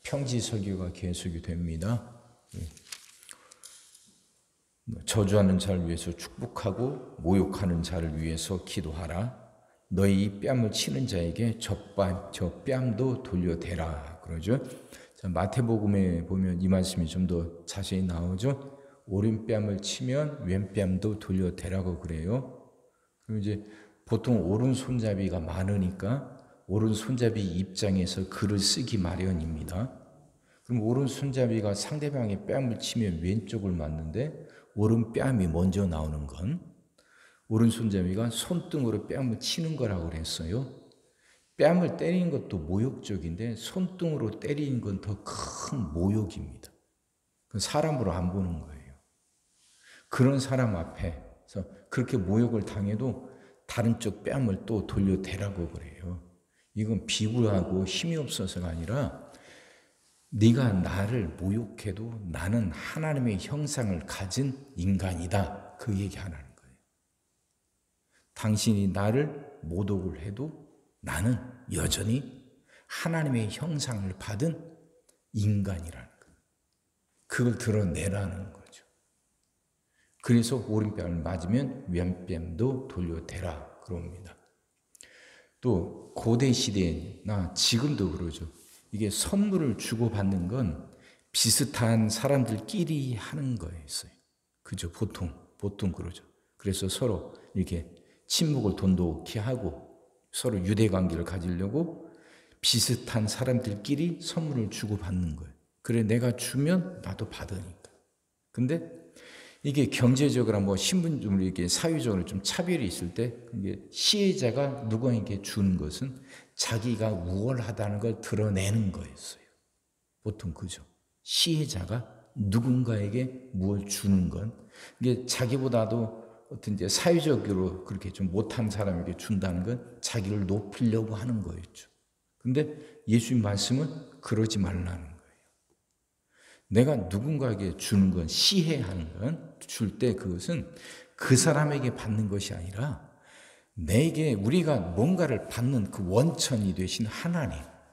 평지 설교가 계속이 됩니다. 저주하는 자를 위해서 축복하고 모욕하는 자를 위해서 기도하라. 너희 이 뺨을 치는 자에게 저 뺨도 돌려대라. 그러죠. 자, 마태복음에 보면 이 말씀이 좀 더 자세히 나오죠. 오른뺨을 치면 왼뺨도 돌려대라고 그래요. 그럼 이제 보통 오른손잡이가 많으니까 오른손잡이 입장에서 글을 쓰기 마련입니다. 그럼 오른손잡이가 상대방의 뺨을 치면 왼쪽을 맞는데 오른뺨이 먼저 나오는 건 오른손잡이가 손등으로 뺨을 치는 거라고 그랬어요. 뺨을 때리는 것도 모욕적인데 손등으로 때리는 건 더 큰 모욕입니다. 사람으로 안 보는 거예요. 그런 사람 앞에서 그렇게 모욕을 당해도 다른 쪽 뺨을 또 돌려대라고 그래요. 이건 비굴하고 힘이 없어서가 아니라 네가 나를 모욕해도 나는 하나님의 형상을 가진 인간이다. 그 얘기하는 거예요. 당신이 나를 모독을 해도 나는 여전히 하나님의 형상을 받은 인간이라는 거예요. 그걸 드러내라는 거죠. 그래서 오른뺨을 맞으면 왼뺨도 돌려대라 그럽니다. 또 고대 시대나 지금도 그러죠. 이게 선물을 주고받는 건 비슷한 사람들끼리 하는 거였어요. 그죠? 보통 그러죠. 그래서 서로 이렇게 친목을 돈독히 하고 서로 유대 관계를 가지려고 비슷한 사람들끼리 선물을 주고받는 거예요. 그래, 내가 주면 나도 받으니까. 근데 이게 경제적으로 뭐 신분적으로 이렇게 사회적으로 좀 차별이 있을 때 이게 시혜자가 누구에게 주는 것은 자기가 우월하다는 걸 드러내는 거였어요. 보통 그죠. 시혜자가 누군가에게 무엇을 주는 건 이게 자기보다도 어떤 이제 사회적으로 그렇게 좀 못한 사람에게 준다는 건 자기를 높이려고 하는 거였죠. 근데 예수님 말씀은 그러지 말라는 거예요. 내가 누군가에게 주는 건 시혜하는 건 줄 때 그것은 그 사람에게 받는 것이 아니라 내게 우리가 뭔가를 받는 그 원천이 되신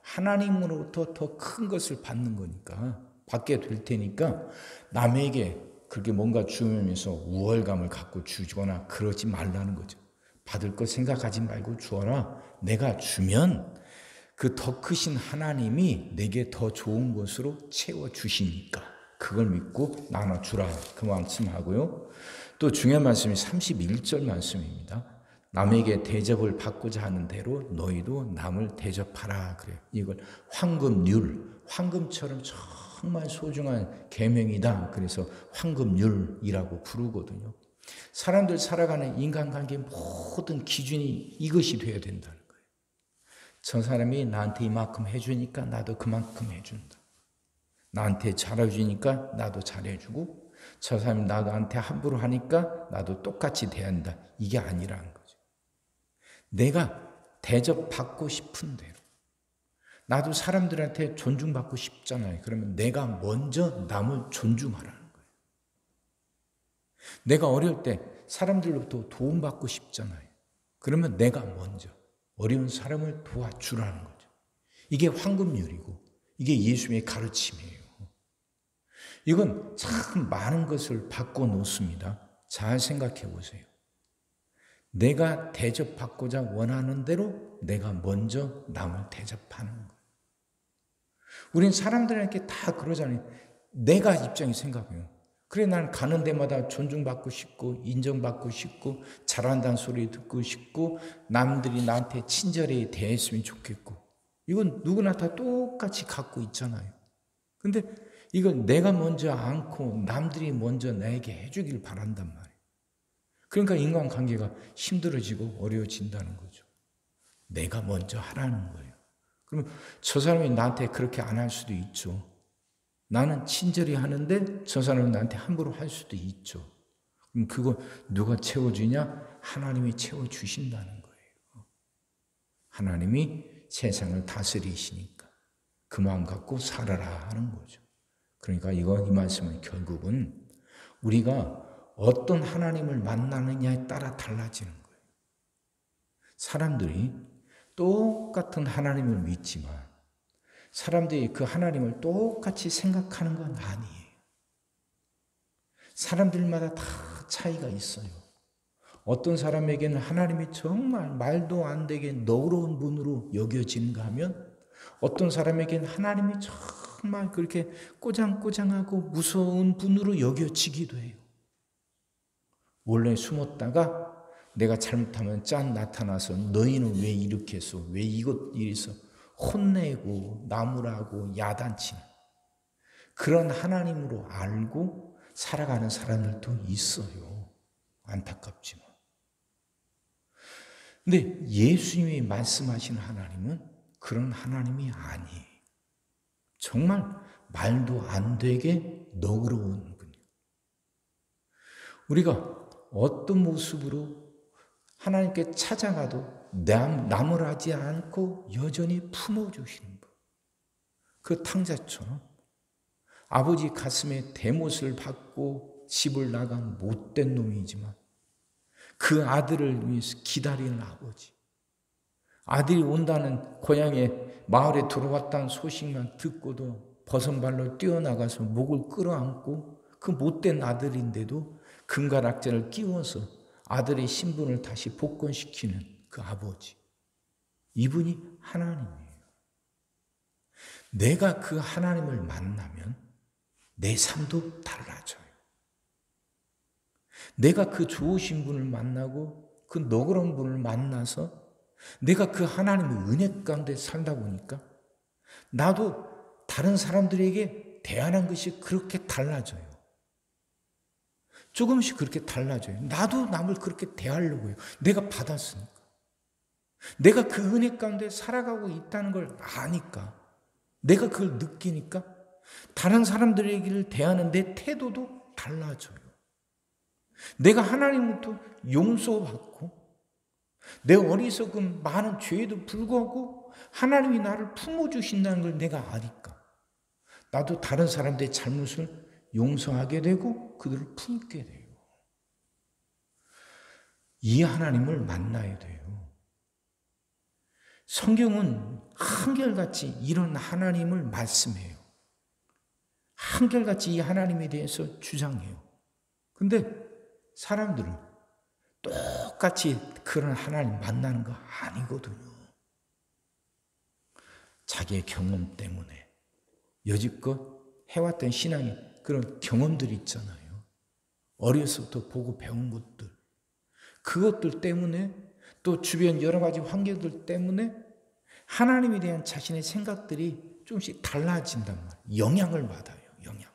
하나님으로부터 더 큰 것을 받는 거니까 받게 될 테니까 남에게 그렇게 뭔가 주면서 우월감을 갖고 주거나 그러지 말라는 거죠. 받을 것 생각하지 말고 주어라. 내가 주면 그 더 크신 하나님이 내게 더 좋은 것으로 채워주시니까 그걸 믿고 나눠주라. 그 말씀하고요. 또 중요한 말씀이 31절 말씀입니다. 남에게 대접을 받고자 하는 대로 너희도 남을 대접하라. 그래요. 이걸 황금처럼 정말 소중한 계명이다. 그래서 황금률이라고 부르거든요. 사람들 살아가는 인간관계 모든 기준이 이것이 되어야 된다는 거예요. 저 사람이 나한테 이만큼 해주니까 나도 그만큼 해준다. 나한테 잘해주니까 나도 잘해주고 저 사람이 나한테 함부로 하니까 나도 똑같이 대한다. 이게 아니라는 거죠. 내가 대접받고 싶은 대로 나도 사람들한테 존중받고 싶잖아요. 그러면 내가 먼저 남을 존중하라는 거예요. 내가 어려울 때 사람들로부터 도움받고 싶잖아요. 그러면 내가 먼저 어려운 사람을 도와주라는 거죠. 이게 황금률이고 이게 예수님의 가르침이에요. 이건 참 많은 것을 바꿔놓습니다. 잘 생각해 보세요. 내가 대접받고자 원하는 대로 내가 먼저 남을 대접하는 거예요. 우린 사람들에게 다 그러잖아요. 내가 입장이 생각해요. 그래, 난 가는 데마다 존중받고 싶고 인정받고 싶고 잘한다는 소리 듣고 싶고 남들이 나한테 친절히 대했으면 좋겠고 이건 누구나 다 똑같이 갖고 있잖아요. 근데 이건 내가 먼저 않고 남들이 먼저 나에게 해주길 바란단 말이에요. 그러니까 인간관계가 힘들어지고 어려워진다는 거죠. 내가 먼저 하라는 거예요. 그러면 저 사람이 나한테 그렇게 안 할 수도 있죠. 나는 친절히 하는데 저 사람은 나한테 함부로 할 수도 있죠. 그럼 그거 누가 채워주냐? 하나님이 채워주신다는 거예요. 하나님이 세상을 다스리시니까 그 마음 갖고 살아라 하는 거죠. 그러니까 이 말씀은 결국은 우리가 어떤 하나님을 만나느냐에 따라 달라지는 거예요. 사람들이 똑같은 하나님을 믿지만 사람들이 그 하나님을 똑같이 생각하는 건 아니에요. 사람들마다 다 차이가 있어요. 어떤 사람에게는 하나님이 정말 말도 안 되게 너그러운 분으로 여겨지는가 하면 어떤 사람에게는 하나님이 정말 그렇게 꼬장꼬장하고 무서운 분으로 여겨지기도 해요. 원래 숨었다가 내가 잘못하면 짠 나타나서 너희는 왜 이렇게 했어? 왜 이것 이래서 혼내고 나무라고 야단치는 그런 하나님으로 알고 살아가는 사람들도 있어요. 안타깝지만. 근데 예수님이 말씀하시는 하나님은 그런 하나님이 아니에요. 정말 말도 안 되게 너그러운 분이에요. 우리가 어떤 모습으로 하나님께 찾아가도 나무라지 않고 여전히 품어주시는 분. 그 탕자처럼 아버지 가슴에 대못을 받고 집을 나간 못된 놈이지만 그 아들을 위해서 기다리는 아버지. 아들이 온다는 고향에 마을에 들어왔다는 소식만 듣고도 버선발로 뛰어나가서 목을 끌어안고 그 못된 아들인데도 금가락전을 끼워서 아들의 신분을 다시 복권시키는 그 아버지. 이분이 하나님이에요. 내가 그 하나님을 만나면 내 삶도 달라져요. 내가 그 좋으신 분을 만나고 그 너그러운 분을 만나서 내가 그 하나님의 은혜 가운데 살다 보니까 나도 다른 사람들에게 대하는 것이 그렇게 달라져요. 조금씩 그렇게 달라져요. 나도 남을 그렇게 대하려고 해요. 내가 받았으니까. 내가 그 은혜 가운데 살아가고 있다는 걸 아니까. 내가 그걸 느끼니까 다른 사람들에게 대하는 내 태도도 달라져요. 내가 하나님부터 용서받고 내 어리석은 많은 죄에도 불구하고 하나님이 나를 품어주신다는 걸 내가 아니까 나도 다른 사람들의 잘못을 용서하게 되고 그들을 품게 돼요. 이 하나님을 만나야 돼요. 성경은 한결같이 이런 하나님을 말씀해요. 한결같이 이 하나님에 대해서 주장해요. 근데 사람들은 똑같이 그런 하나님 만나는 거 아니거든요. 자기의 경험 때문에 여지껏 해왔던 신앙의 그런 경험들이 있잖아요. 어려서부터 보고 배운 것들. 그것들 때문에 또 주변 여러 가지 환경들 때문에 하나님에 대한 자신의 생각들이 조금씩 달라진단 말이에요. 영향을 받아요. 영향.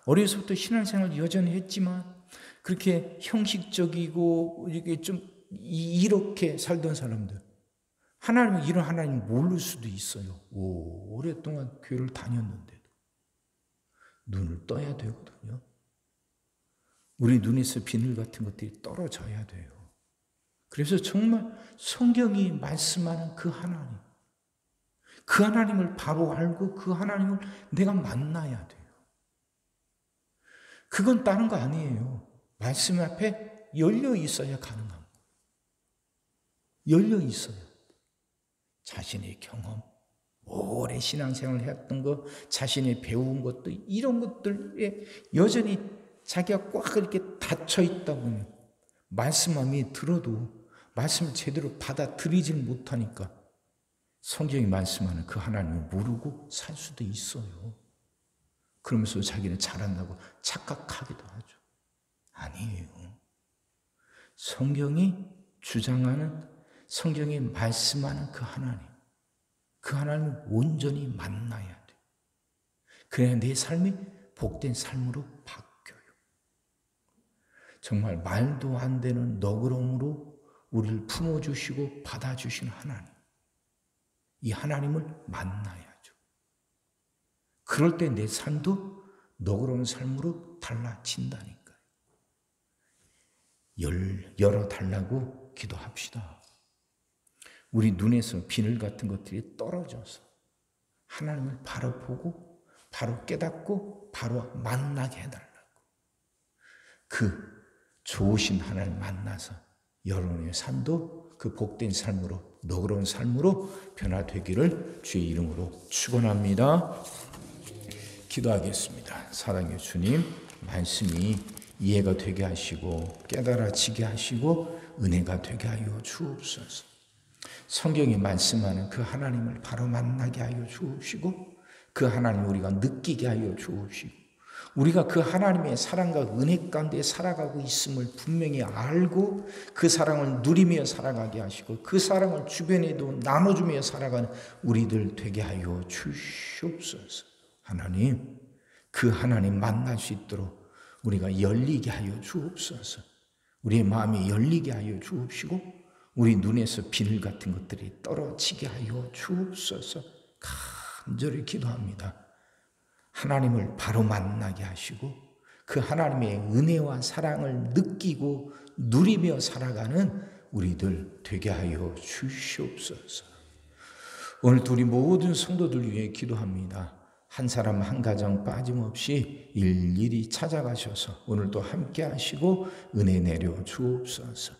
어려서부터 신앙생활 여전히 했지만 그렇게 형식적이고 이렇게 좀 이렇게 살던 사람들 하나님은 이런 하나님 모를 수도 있어요. 오랫동안 교회를 다녔는데도 눈을 떠야 되거든요. 우리 눈에서 비늘 같은 것들이 떨어져야 돼요. 그래서 정말 성경이 말씀하는 그 하나님을 바로 알고 그 하나님을 내가 만나야 돼요. 그건 다른 거 아니에요. 말씀 앞에 열려 있어야 가능한 거예요. 열려 있어요. 자신의 경험, 오래 신앙생활을 했던 것, 자신이 배운 것들, 이런 것들에 여전히 자기가 꽉 이렇게 닫혀 있다 보면 말씀이 들어도 말씀을 제대로 받아들이질 못하니까 성경이 말씀하는 그 하나님을 모르고 살 수도 있어요. 그러면서 자기는 잘한다고 착각하기도 하죠. 아니에요. 성경이 주장하는, 성경이 말씀하는 그 하나님을 온전히 만나야 돼. 그래야 내 삶이 복된 삶으로 바뀌어요. 정말 말도 안 되는 너그러움으로 우리를 품어주시고 받아주시는 하나님. 이 하나님을 만나야죠. 그럴 때 내 삶도 너그러운 삶으로 달라진다니까요. 열어달라고 기도합시다. 우리 눈에서 비늘 같은 것들이 떨어져서 하나님을 바로 보고 바로 깨닫고 바로 만나게 해달라고. 그 좋으신 하나님 만나서 여러분의 삶도 그 복된 삶으로, 너그러운 삶으로 변화되기를 주의 이름으로 축원합니다. 기도하겠습니다. 사랑의 주님, 말씀이 이해가 되게 하시고 깨달아지게 하시고 은혜가 되게 하여 주옵소서. 성경이 말씀하는 그 하나님을 바로 만나게 하여 주옵시고 그 하나님을 우리가 느끼게 하여 주옵시고 우리가 그 하나님의 사랑과 은혜 가운데 살아가고 있음을 분명히 알고 그 사랑을 누리며 살아가게 하시고 그 사랑을 주변에도 나눠주며 살아가는 우리들 되게 하여 주시옵소서. 하나님, 그 하나님 만날 수 있도록 우리가 열리게 하여 주옵소서. 우리의 마음이 열리게 하여 주옵시고 우리 눈에서 비늘 같은 것들이 떨어지게 하여 주옵소서. 간절히 기도합니다. 하나님을 바로 만나게 하시고 그 하나님의 은혜와 사랑을 느끼고 누리며 살아가는 우리들 되게 하여 주시옵소서. 오늘도 우리 모든 성도들 위해 기도합니다. 한 사람 한 가정 빠짐없이 일일이 찾아가셔서 오늘도 함께 하시고 은혜 내려 주옵소서.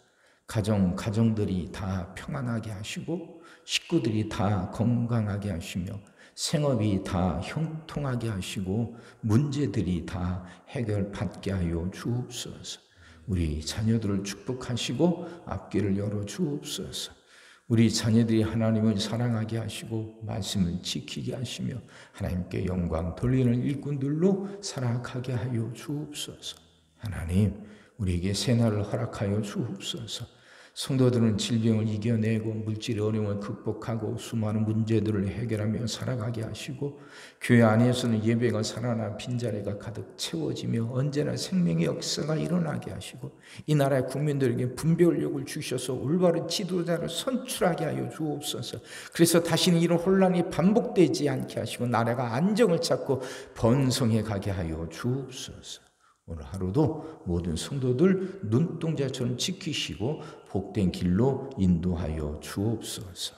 가정들이 다 평안하게 하시고 식구들이 다 건강하게 하시며 생업이 다 형통하게 하시고 문제들이 다 해결받게 하여 주옵소서. 우리 자녀들을 축복하시고 앞길을 열어 주옵소서. 우리 자녀들이 하나님을 사랑하게 하시고 말씀을 지키게 하시며 하나님께 영광 돌리는 일꾼들로 살아가게 하여 주옵소서. 하나님, 우리에게 새날을 허락하여 주옵소서. 성도들은 질병을 이겨내고 물질의 어려움을 극복하고 수많은 문제들을 해결하며 살아가게 하시고 교회 안에서는 예배가 살아나 빈자리가 가득 채워지며 언제나 생명의 역사가 일어나게 하시고 이 나라의 국민들에게 분별력을 주셔서 올바른 지도자를 선출하게 하여 주옵소서. 그래서 다시는 이런 혼란이 반복되지 않게 하시고 나라가 안정을 찾고 번성해 가게 하여 주옵소서. 오늘 하루도 모든 성도들 눈동자처럼 지키시고 복된 길로 인도하여 주옵소서.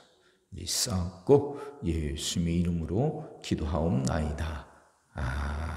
이 쌓고 예수님의 이름으로 기도하옵나이다. 아멘.